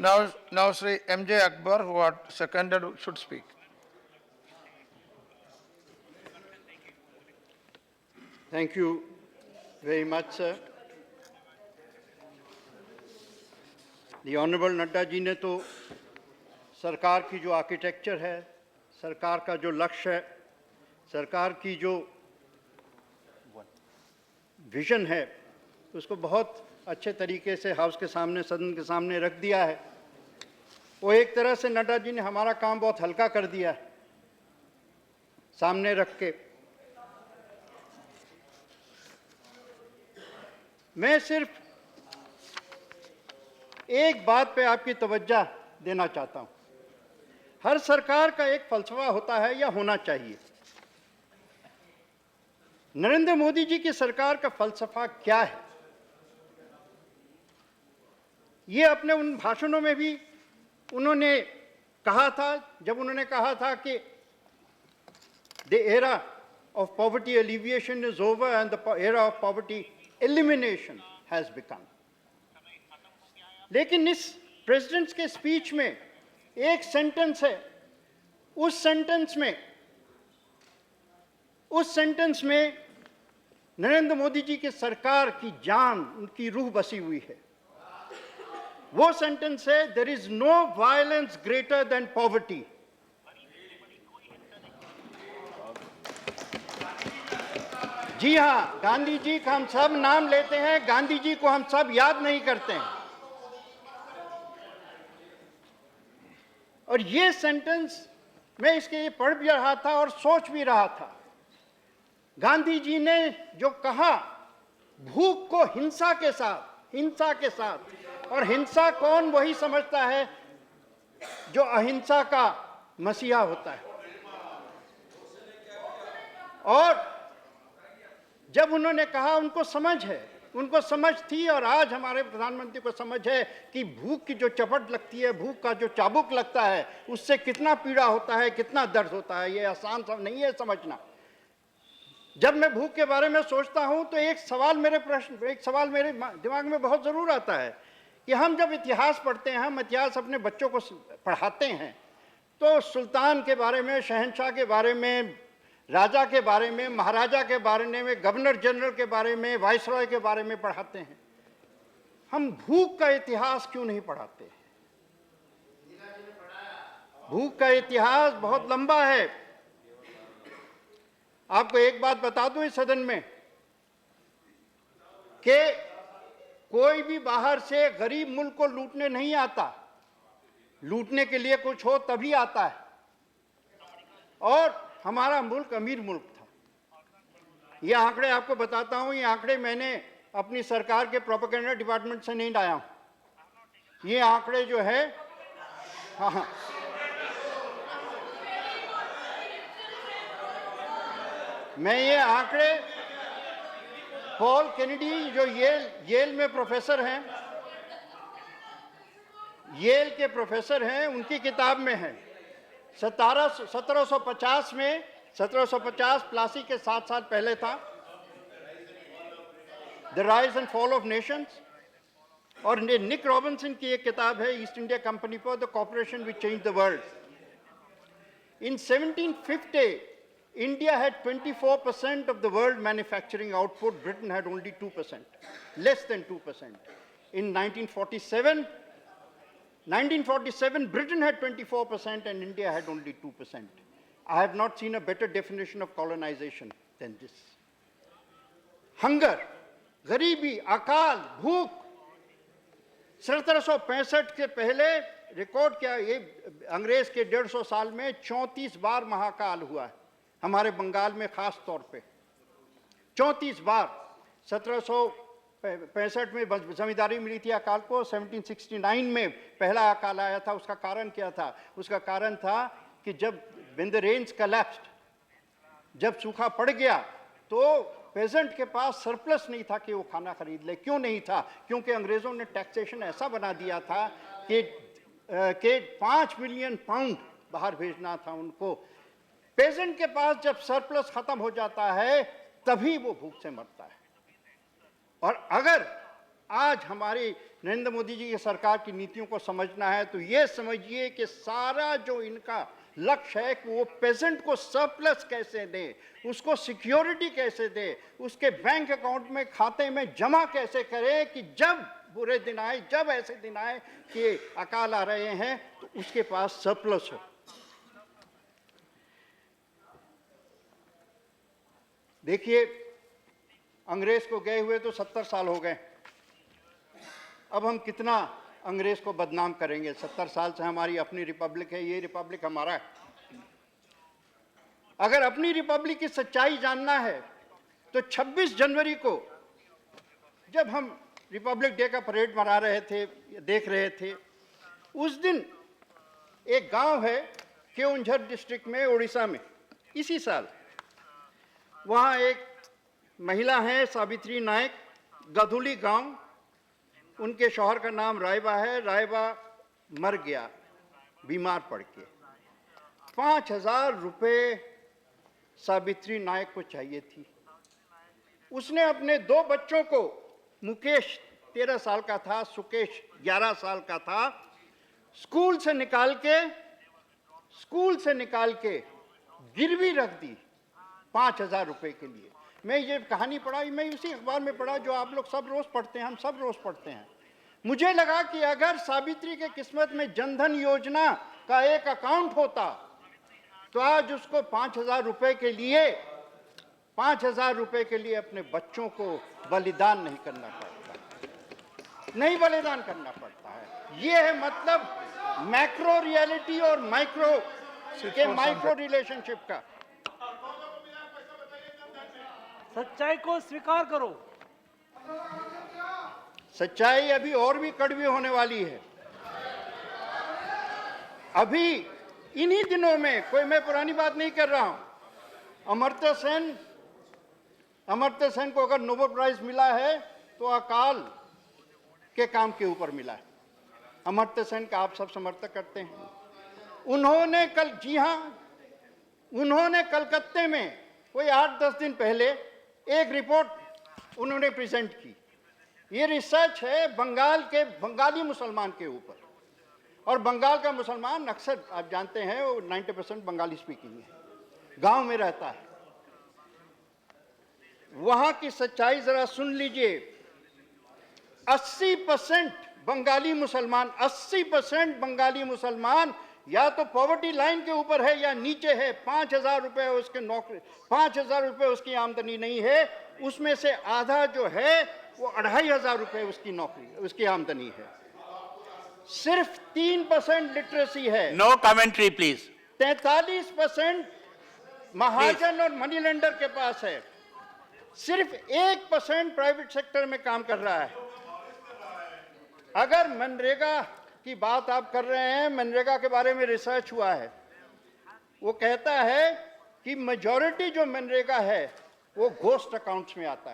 Now Sri M.J. Akbar, who are seconded, should speak. Thank you very much, sir. The Honorable Nadda जी ने तो सरकार की जो architecture है, सरकार का जो लक्ष्य है, सरकार की जो विजन है, उसको बहुत अच्छे तरीके से हाउस के सामने, सदन के सामने रख दिया है। वो एक तरह से नड्डा जी ने हमारा काम बहुत हल्का कर दिया है, सामने रख के। मैं सिर्फ एक बात पे आपकी तवज्जो देना चाहता हूं। हर सरकार का एक फलसफा होता है या होना चाहिए। नरेंद्र मोदी जी की सरकार का फलसफा क्या है? ये अपने उन भाषणों में भी उन्होंने कहा था, जब उन्होंने कहा था कि the era of poverty alleviation is over and the era of poverty elimination has become. लेकिन इस प्रेसिडेंट के स्पीच में एक सेंटेंस है, उस सेंटेंस में नरेंद्र मोदी जी की सरकार की जान, उनकी रूह बसी हुई है। वो सेंटेंस है, there is no violence greater than poverty. जी हां, गांधी जी का हम सब नाम लेते हैं, गांधी जी को हम सब याद नहीं करते हैं। और ये सेंटेंस मैं इसके पढ़ भी रहा था और सोच भी रहा था। गांधी जी ने जो कहा, भूख को हिंसा के साथ, और हिंसा कौन वही समझता है जो अहिंसा का मसीहा होता है। और जब उन्होंने कहा, उनको समझ थी, और आज हमारे प्रधानमंत्री को समझ है कि भूख की जो चपट लगती है, भूख का जो चाबुक लगता है, उससे कितना पीड़ा होता है, कितना दर्द होता है। ये आसान नहीं है समझना। जब मैं भूख के बारे में सोचता हूं तो एक सवाल मेरे दिमाग में बहुत जरूर आता है कि हम जब इतिहास पढ़ते हैं, हम इतिहास अपने बच्चों को पढ़ाते हैं, तो सुल्तान के बारे में, शहंशाह के बारे में, राजा के बारे में, महाराजा के बारे में, गवर्नर जनरल के बारे में, वाइसरॉय के बारे में पढ़ाते हैं। हम भूख का इतिहास क्यों नहीं पढ़ाते? भूख का इतिहास बहुत लंबा है। आपको एक बात बता दूं इस सदन में कि कोई भी बाहर से गरीब मुल्क को लूटने नहीं आता। लूटने के लिए कुछ हो तभी आता है। और हमारा मुल्क अमीर मुल्क था। ये आंकड़े आपको बताता हूं, ये आंकड़े मैंने अपनी सरकार के प्रोपेगेंडा डिपार्टमेंट से नहीं लाया हूं। ये आंकड़े जो है, हाँ, मैं ये आंकड़े पॉल केनेडी जो येल में प्रोफेसर हैं, येल के प्रोफेसर हैं, उनकी किताब में है। 1750 में, 1750 प्लासी के 7 साल पहले था, the rise and fall of Nations. और निक रॉबिन्सन की एक किताब है, east India company for the corporation which change the world. In 1750 India had 24% of the world manufacturing output. Britain had only 2%, less than 2%. In 1947, Britain had 24% and India had only 2%. I have not seen a better definition of colonization than this. Hunger, गरीबी, अकाल, भूख। 1765 के पहले record किया, ये अंग्रेज के 150 साल में 34 बार महाकाल हुआ है। हमारे बंगाल में खास तौर पे 34 बार। 1765 में जमींदारी मिली थी अकाल को। 1769 में पहला अकाल आया था। उसका कारण क्या था? उसका कारण था कि जब when the rains collapsed, जब सूखा पड़ गया, तो पेजेंट के पास सरप्लस नहीं था कि वो खाना खरीद ले। क्यों नहीं था? क्योंकि अंग्रेजों ने टैक्सेशन ऐसा बना दिया था कि 5 मिलियन पाउंड बाहर भेजना था उनको। पेजेंट के पास जब सरप्लस खत्म हो जाता है, तभी वो भूख से मरता है। और आज हमारी नरेंद्र मोदी जी की सरकार की नीतियों को समझना है तो ये समझिए कि सारा जो इनका लक्ष्य है कि वो पेशेंट को सरप्लस कैसे दे, उसको सिक्योरिटी कैसे दे, उसके बैंक अकाउंट में खाते में जमा कैसे करे कि जब बुरे दिन आए, जब ऐसे दिन आए कि अकाल आ रहे हैं तो उसके पास सरप्लस हो। देखिए, अंग्रेज को गए हुए तो 70 साल हो गए। अब हम कितना अंग्रेज को बदनाम करेंगे? 70 साल से हमारी अपनी रिपब्लिक है, ये रिपब्लिक हमारा है। अगर अपनी रिपब्लिक की सच्चाई जानना है तो 26 जनवरी को जब हम रिपब्लिक डे का परेड मना रहे थे, देख रहे थे, उस दिन एक गांव है केओंझर डिस्ट्रिक्ट में, उड़ीसा में, इसी साल वहाँ एक महिला हैं सावित्री नायक, गधुली गांव, उनके शौहर का नाम रायबा है। रायबा मर गया बीमार पड़ के। 5,000 रुपये सावित्री नायक को चाहिए थी। उसने अपने 2 बच्चों को, मुकेश 13 साल का था, सुकेश 11 साल का था, स्कूल से निकाल के गिरवी रख दी 5,000 रुपये के लिए। मैं ये कहानी पढ़ा, मैं उसी अखबार में पढ़ा जो आप लोग सब रोज पढ़ते हैं, हम सब रोज पढ़ते हैं। मुझे लगा कि अगर सावित्री के किस्मत में जनधन योजना का एक अकाउंट होता तो आज उसको 5,000 रुपये के लिए अपने बच्चों को बलिदान नहीं करना पड़ता है। ये है मतलब मैक्रो रियलिटी और माइक्रो रिलेशनशिप का। सच्चाई को स्वीकार करो। सच्चाई अभी और भी कड़वी होने वाली है। अभी इन्हीं दिनों में, कोई मैं पुरानी बात नहीं कर रहा हूं, अमर्त्य सेन को अगर नोबेल प्राइज मिला है तो अकाल के काम के ऊपर मिला है। अमर्त्य सेन का आप सब समर्थक करते हैं। उन्होंने कलकत्ते में कोई 8-10 दिन पहले एक रिपोर्ट उन्होंने प्रेजेंट की। ये रिसर्च है बंगाली मुसलमान के ऊपर, और बंगाल का मुसलमान अक्सर आप जानते हैं वो 90% बंगाली स्पीकिंग है, गांव में रहता है। वहां की सच्चाई जरा सुन लीजिए। 80% बंगाली मुसलमान या तो पॉवर्टी लाइन के ऊपर है या नीचे है। 5,000 रुपए उसके नौकरी, 5,000 रुपए उसकी आमदनी नहीं है। उसमें से आधा जो है वो 2,500 रुपए उसकी आमदनी है। सिर्फ 3% लिटरेसी है। No commentary please. 43% महाजन और मनी लेंडर के पास है। सिर्फ 1% प्राइवेट सेक्टर में काम कर रहा है। अगर मनरेगा की बात आप कर रहे हैं, मनरेगा के बारे में रिसर्च हुआ है, वो कहता है कि मेजॉरिटी जो मनरेगा है वो घोस्ट अकाउंट्स में आता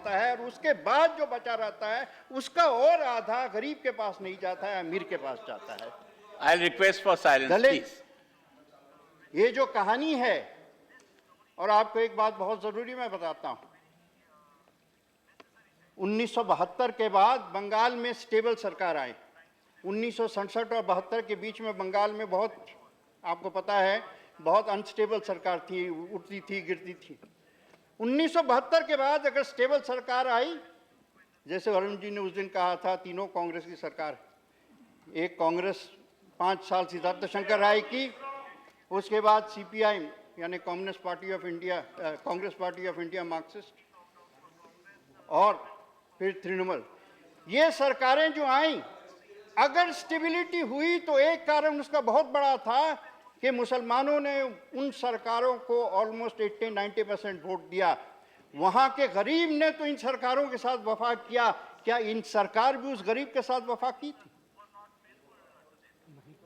है, और उसके बाद जो बचा रहता है उसका और आधा गरीब के पास नहीं जाता है, अमीर के पास जाता है। I request for silence please. ये जो कहानी है, और आपको एक बात बहुत जरूरी मैं बताता हूं, 1972 के बाद बंगाल में स्टेबल सरकार आई। 1967 और 72 के बीच में बंगाल में बहुत, आपको पता है, बहुत अनस्टेबल सरकार थी, उठती थी गिरती थी। 1972 के बाद अगर स्टेबल सरकार आई, जैसे वरुण जी ने उस दिन कहा था, तीनों कांग्रेस की सरकार, एक कांग्रेस 5 साल सिद्धार्थ शंकर राय की, उसके बाद CPI यानी Congress party of India Marxist, और फिर तृणमूल। ये सरकारें जो आई, अगर स्टेबिलिटी हुई तो एक कारण उसका बहुत बड़ा था कि मुसलमानों ने उन सरकारों को ऑलमोस्ट 80-90% वोट दिया। वहां के गरीब ने तो इन सरकारों के साथ वफा किया। क्या इन सरकार भी उस गरीब के साथ वफा की थी?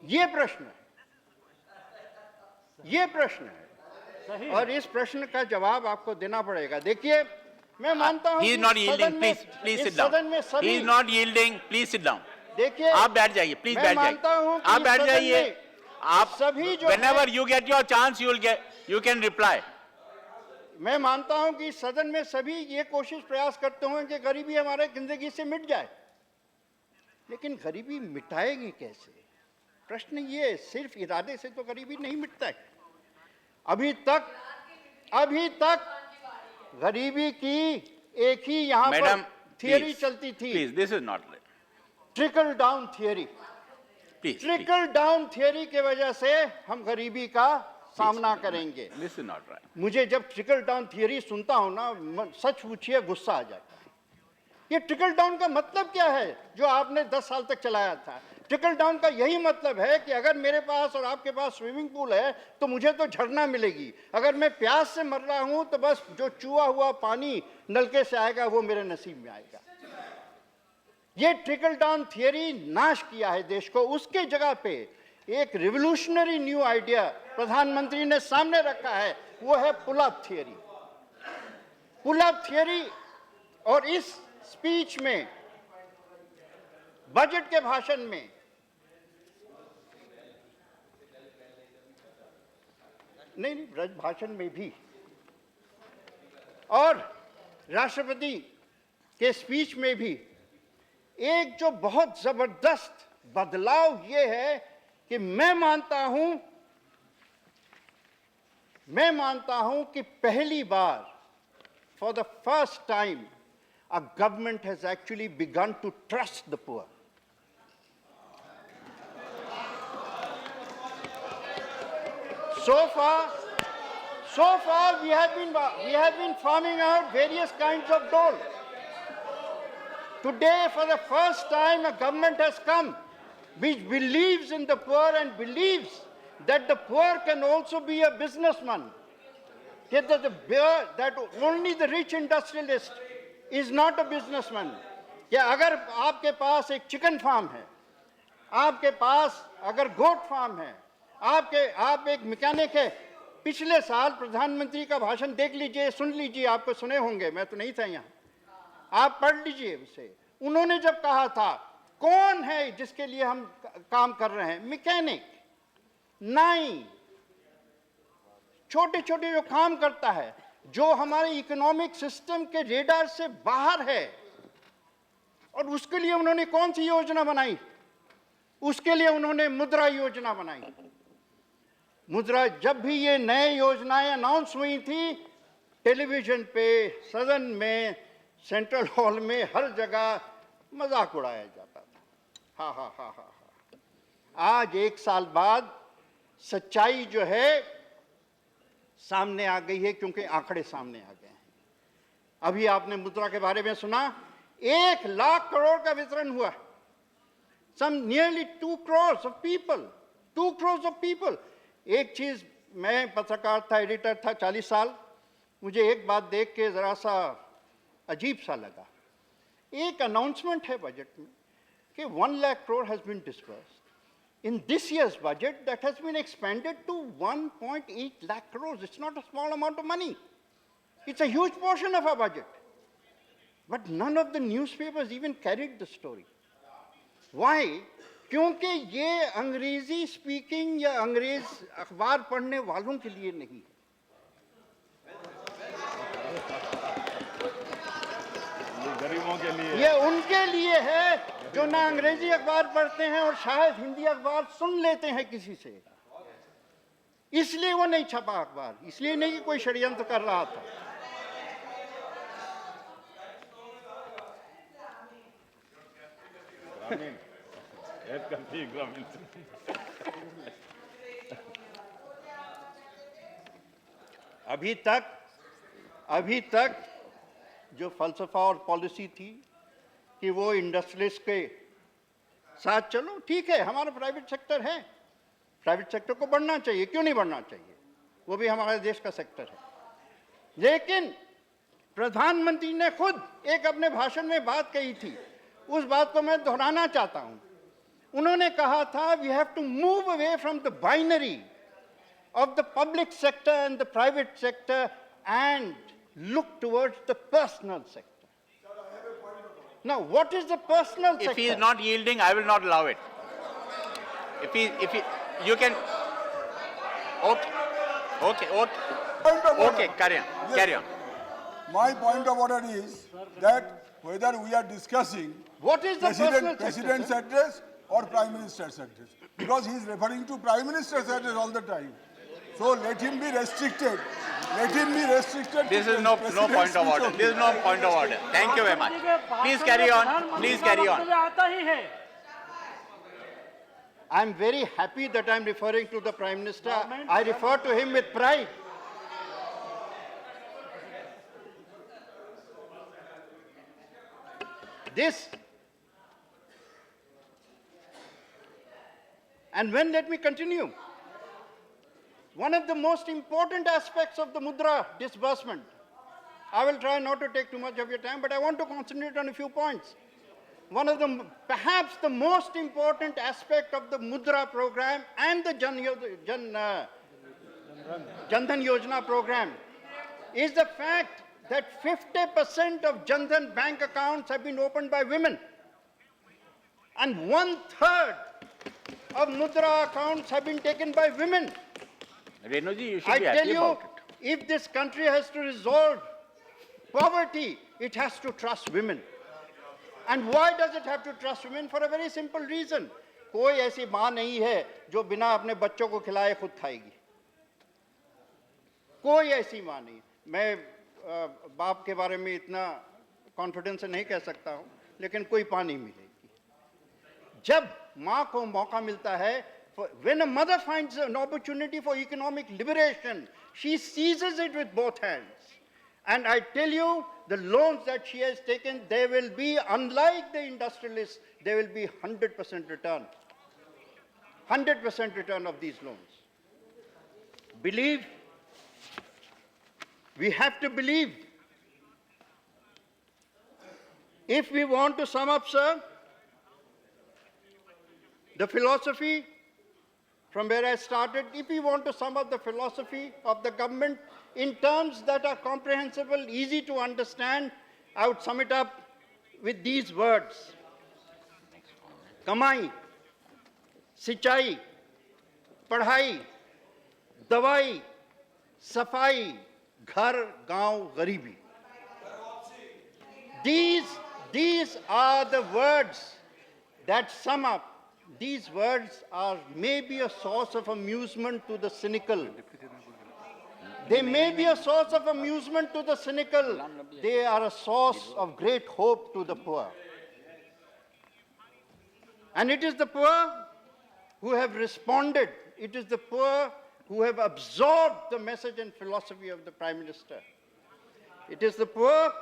ये प्रश्न है, और इस प्रश्न का जवाब आपको देना पड़ेगा। देखिए, मैं मानता हूं He is not yielding. Please sit down. He is not yielding. Please sit down. देखिए, आप बैठ जाइए, प्लीज बैठ जाइए। आप बैठ जाइए। आप सभी जो whenever you get your chance, you can reply. मैं मानता हूं कि सदन में सभी ये कोशिश प्रयास करते हों कि गरीबी हमारे जिंदगी से मिट जाए, लेकिन गरीबी मिटाएंगे कैसे? प्रश्न ये, सिर्फ इरादे से तो गरीबी नहीं मिटता है। अभी तक गरीबी की एक ही यहां पर Madam, थियरी please, चलती थी, please, this is not right. Trickle down theory. Please, trickle down theory के वजह से हम गरीबी का सामना करेंगे। this is not right. मुझे जब ट्रिकल डाउन थियरी सुनता हूं ना, सच पूछिए गुस्सा आ जाता है। ये ट्रिकल डाउन का मतलब क्या है जो आपने 10 साल तक चलाया था? ट्रिकल डाउन का यही मतलब है कि अगर मेरे पास और आपके पास स्विमिंग पूल है तो मुझे तो झरना मिलेगी, अगर मैं प्यास से मर रहा हूं तो बस जो चूहा हुआ पानी नलके से आएगा वो मेरे नसीब में आएगा। ये ट्रिकल डाउन थियरी नाश किया है देश को। उसके जगह पे एक रिवोल्यूशनरी न्यू आइडिया प्रधानमंत्री ने सामने रखा है, वो है pull up theory. Pull up theory. और इस स्पीच में, बजट के भाषण में, नहीं भाषण में भी, और राष्ट्रपति के स्पीच में भी एक जो बहुत जबरदस्त बदलाव ये है कि मैं मानता हूं कि पहली बार, for the first time, a government has actually begun to trust the poor. So far we have been farming out various kinds of dole. Today, for the first time, a government has come which believes in the poor and believes that the poor can also be a businessman. That only the rich industrialist is not a businessman. क्या अगर आपके पास एक chicken farm है, आपके पास अगर goat farm है, आप एक मैकेनिक है, पिछले साल प्रधानमंत्री का भाषण देख लीजिए, सुन लीजिए, आपको सुने होंगे, मैं तो नहीं था यहाँ, आप पढ़ लीजिए उसे। उन्होंने जब कहा था कौन है जिसके लिए हम काम कर रहे हैं, मैकेनिक, नाई, छोटे छोटे जो काम करता है, जो हमारे इकोनॉमिक सिस्टम के रेडार से बाहर है, और उसके लिए उन्होंने कौन सी योजना बनाई? उसके लिए उन्होंने मुद्रा योजना बनाई। मुद्रा, जब भी ये नए योजनाएं अनाउंस हुई थी, टेलीविजन पे, सदन में, सेंट्रल हॉल में, हर जगह मजाक उड़ाया जाता था। हा हा हा हा हा। आज 1 साल बाद सच्चाई जो है सामने आ गई है, क्योंकि आंकड़े सामने आ गए हैं। अभी आपने मुद्रा के बारे में सुना, 1 लाख करोड़ का वितरण हुआ। Some nearly 2 crores of people, 2 crores of people। एक चीज, मैं पत्रकार था, एडिटर था 40 साल, मुझे एक बात देख के जरा सा अजीब सा लगा। एक अनाउंसमेंट है बजट में कि 1 lakh crore has been disbursed. In this year's budget, that has been expanded to 1.8 lakh crores. It's not a small amount of money. It's a huge portion of our budget. But none of the newspapers even carried the story. Why? क्योंकि ये अंग्रेजी speaking या अंग्रेज अखबार पढ़ने वालों के लिए नहीं, गरीबों के लिए, ये उनके लिए है जो ना अंग्रेजी अखबार पढ़ते हैं और शायद हिंदी अखबार सुन लेते हैं किसी से। इसलिए वो नहीं छपा अखबार, इसलिए नहीं कि कोई षड्यंत्र कर रहा था। अभी तक जो फलसफा और पॉलिसी थी कि वो इंडस्ट्रियलिस्ट के साथ चलो, ठीक है, हमारा प्राइवेट सेक्टर है, प्राइवेट सेक्टर को बढ़ना चाहिए, क्यों नहीं बढ़ना चाहिए, वो भी हमारे देश का सेक्टर है। लेकिन प्रधानमंत्री ने खुद एक अपने भाषण में बात कही थी, उस बात को मैं दोहराना चाहता हूं। उन्होंने कहा था, we have to move away from the binary of the public sector and the private sector and look towards the personal sector. Now, what is the personal sector? If he is not yielding, I will not allow it. If he, you can, okay. Point of order. Okay, carry on, Yes. carry on. My point of order is that whether we are discussing What is the personal President's sector, address or Prime Minister's address, because he is referring to Prime Minister's address all the time. So let him be restricted. Let him be restricted. This to is no President's point of speech order. only. This is no point of order. Thank you very much. Please carry on. Please carry on. आता ही है I'm very happy that I'm referring to the Prime Minister. I refer to him with pride. This, and when let me continue. One of the most important aspects of the Mudra disbursement, I will try not to take too much of your time, but I want to concentrate on a few points. One of the, perhaps the most important aspect of the Mudra program and the Jan Dhan Yojana program is the fact that 50% of Jan Dhan bank accounts have been opened by women. And 1/3 of Mudra accounts have been taken by women. Renu ji, you should I be tell happy you, about it. if this country has to resolve poverty, it has to trust women. And why does it have to trust women? For a very simple reason. कोई ऐसी माँ नहीं है जो बिना अपने बच्चों को खिलाए खुद खाएगी. कोई ऐसी माँ नहीं. मैं बाप के बारे में इतना कॉन्फिडेंस से नहीं कह सकता हूँ, लेकिन कोई पाँ नहीं मिलेगी. जब माँ को मौका मिलता है, when a mother finds an opportunity for economic liberation, she seizes it with both hands. And I tell you, the loans that she has taken, they will be, unlike the industrialists, they will be 100% return. 100% return of these loans. Believe, we have to believe. If we want to sum up, sir, the philosophy from where I started, if we want to sum up the philosophy of the government in terms that are comprehensible, easy to understand, I would sum it up with these words. Kamai, सिंचाई, पढ़ाई, दवाई, सफाई, घर, गांव, गरीबी. These are the words that sum up. These words are maybe a source of amusement to the cynical. They may be a source of amusement to the cynical. They are a source of great hope to the poor. And it is the poor who have responded. It is the poor who have absorbed the message and philosophy of the Prime Minister. It is the poor,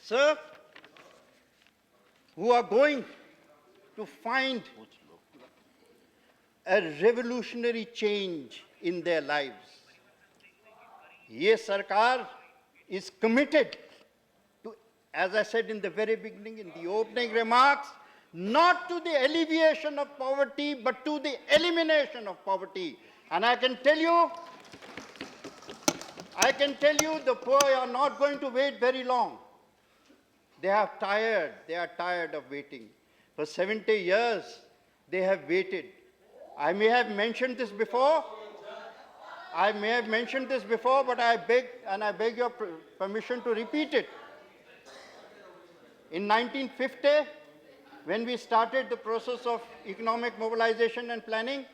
sir, who are going to find a revolutionary change in their lives. Ye Sarkar is committed to, as I said in the very beginning, in the opening remarks, not to the alleviation of poverty, but to the elimination of poverty. And I can tell you, the poor are not going to wait very long. They are tired of waiting. For 70 years, they have waited. I may have mentioned this before, but I beg your permission to repeat it. In 1950, when we started the process of economic mobilization and planning,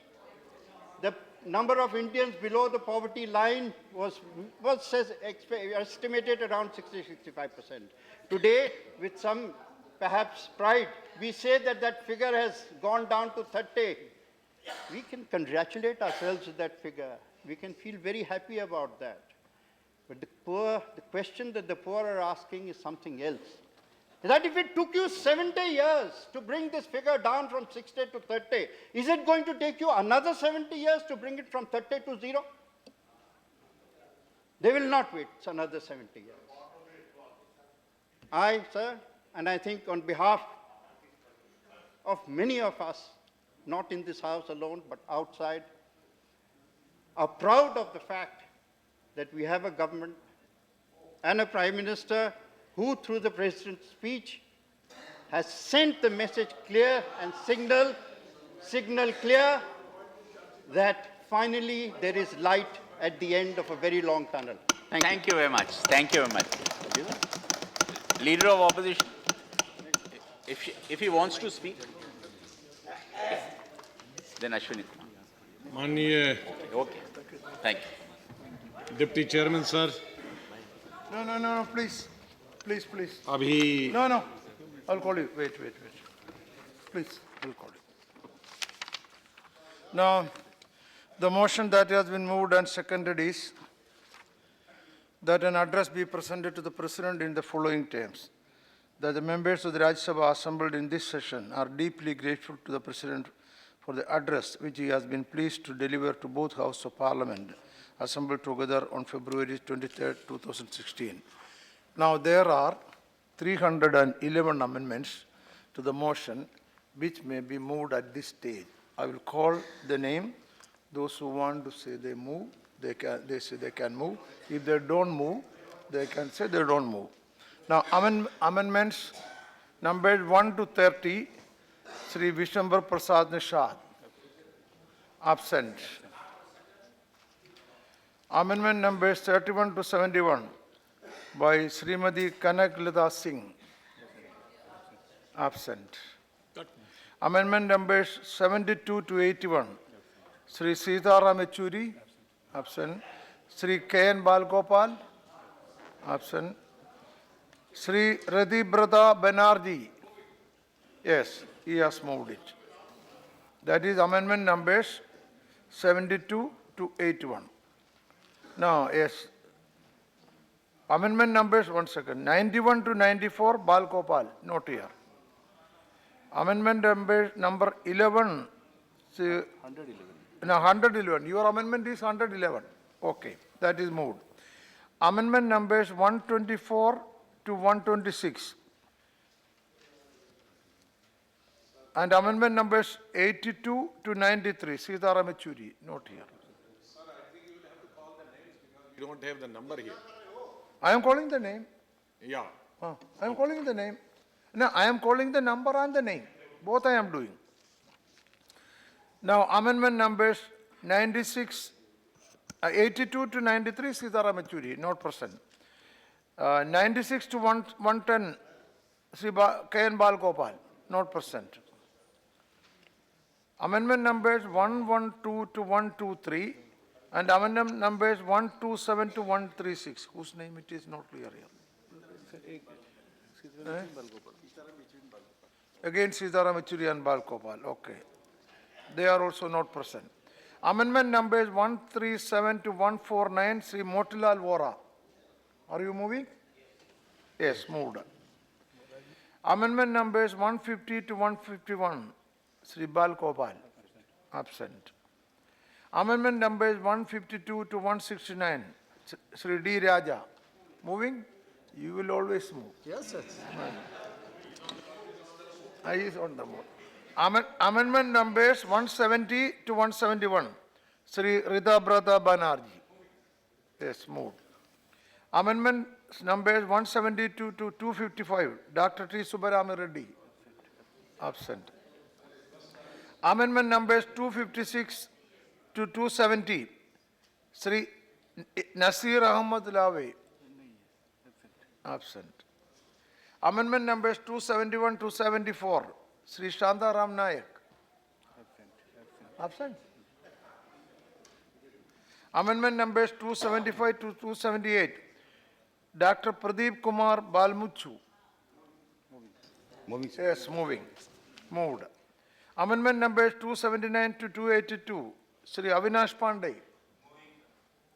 the number of Indians below the poverty line was estimated around 60-65%. Today, with some perhaps pride, we say that figure has gone down to 30. We can congratulate ourselves with that figure. We can feel very happy about that. But the question that the poor are asking is something else. That if it took you 70 years to bring this figure down from 60 to 30, is it going to take you another 70 years to bring it from 30 to 0? They will not wait another 70 years. I, sir, and I think on behalf of many of us, not in this house alone, but outside, are proud of the fact that we have a government and a Prime Minister who, through the President's speech, has sent the message clear and signal clear that finally there is light at the end of a very long tunnel. Thank you very much. Thank you very much. Leader of opposition, if he wants to speak, then Ashwini Kumar. माननीय Okay. Thank you. Deputy chairman sir, No, please. Please. अभी No. I'll call you. Wait. Please, I'll call you. Now, the motion that has been moved and seconded is that an address be presented to the President in the following terms. That the members of the Rajya Sabha assembled in this session are deeply grateful to the President for the address which he has been pleased to deliver to both Houses of Parliament assembled together on February 23, 2016. Now, there are 311 amendments to the motion which may be moved at this stage. I will call the name. Those who want to say they move, they say they can move. If they don't move, they can say they don't move. Now, amendments numbered 1 to 30, Sri Vishwambar Prasad Nishad, absent. Amendment numbers 31 to 71 by Srimati Kanak Lata Singh, absent. Amendment numbers 72 to 81, Sri Sitaram Yechury, absent. Sri K.N. Balgopal, absent. Sri Radibrata Banerjee, yes, he has moved it. That is amendment numbers 72 to 81. Now, yes, amendment numbers, 1 second, 91 to 94, Balgopal, not here. Amendment number 11, 111. Your amendment is 111. Okay, that is moved. Amendment numbers 124 to 126. And amendment numbers 82 to 93, Sitaram Yechury, not here. you don't have the number here. I am calling the name. Yeah. I am calling the name. No, I am calling the number and the name. Both I am doing. Now, amendment numbers 96, 82 to 93, Sitaram Yechury, not present. 96 to 110, Sri K.N. Balgopal, not present. Amendment numbers 112 to 123 and amendment numbers 127 to 136, whose name it is not clear here. Again, Sitaram Yechury and Balgopal, okay. They are also not present. Amendment numbers 137 to 149, Sri Motilal Vora. Are you moving? Yes, moved. Amendment numbers 150 to 151, Sri Balgopal, absent. Amendment numbers 152 to 169, Sri D. Raja. Moving? You will always move. Yes. I is on the move. Amendment numbers 170 to 171, Sri Ritabrata Banerjee. Yes, moved. Amendment numbers 172 to 255, Dr. T. Subbarami Reddy, absent. Amendment numbers 256 to 270, Sri Nasir Ahmad Lawe, absent. Amendment numbers 271 to 74, Sri Shanta Ram Nayak, absent. Amendment numbers 275 to 278, Dr. Pradeep Kumar Balmuchu. Moving. Yes, moving. Moved. Amendment numbers 279 to 282, Sri Avinash Pandey.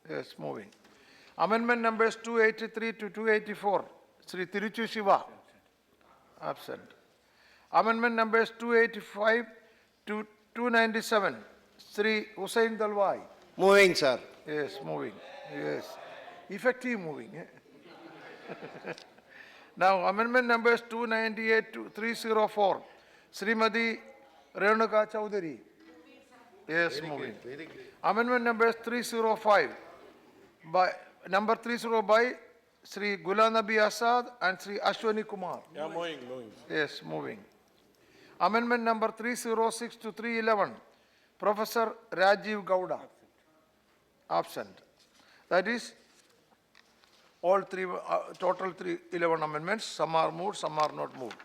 Yes, moving. Amendment numbers 283 to 284, Sri Tiruchu Shiva. Absent. Amendment numbers 285 to 297, Sri Hussain Dalwai. Moving, sir. Yes, moving. Yes. Effective moving. Now, amendment numbers 298 to 304, Srimati Renuka Chaudhary. Yes, moving. Amendment numbers 305 by number 30 by Sri Ghulam Nabi Azad and Sri Ashwini Kumar. Yeah, moving. Yes, moving. Amendment number 306 to 311, Professor Rajiv Gowda, absent. That is, all three, total 11 amendments, some are moved, some are not moved.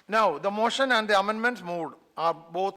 Now, the motion and the amendments moved are both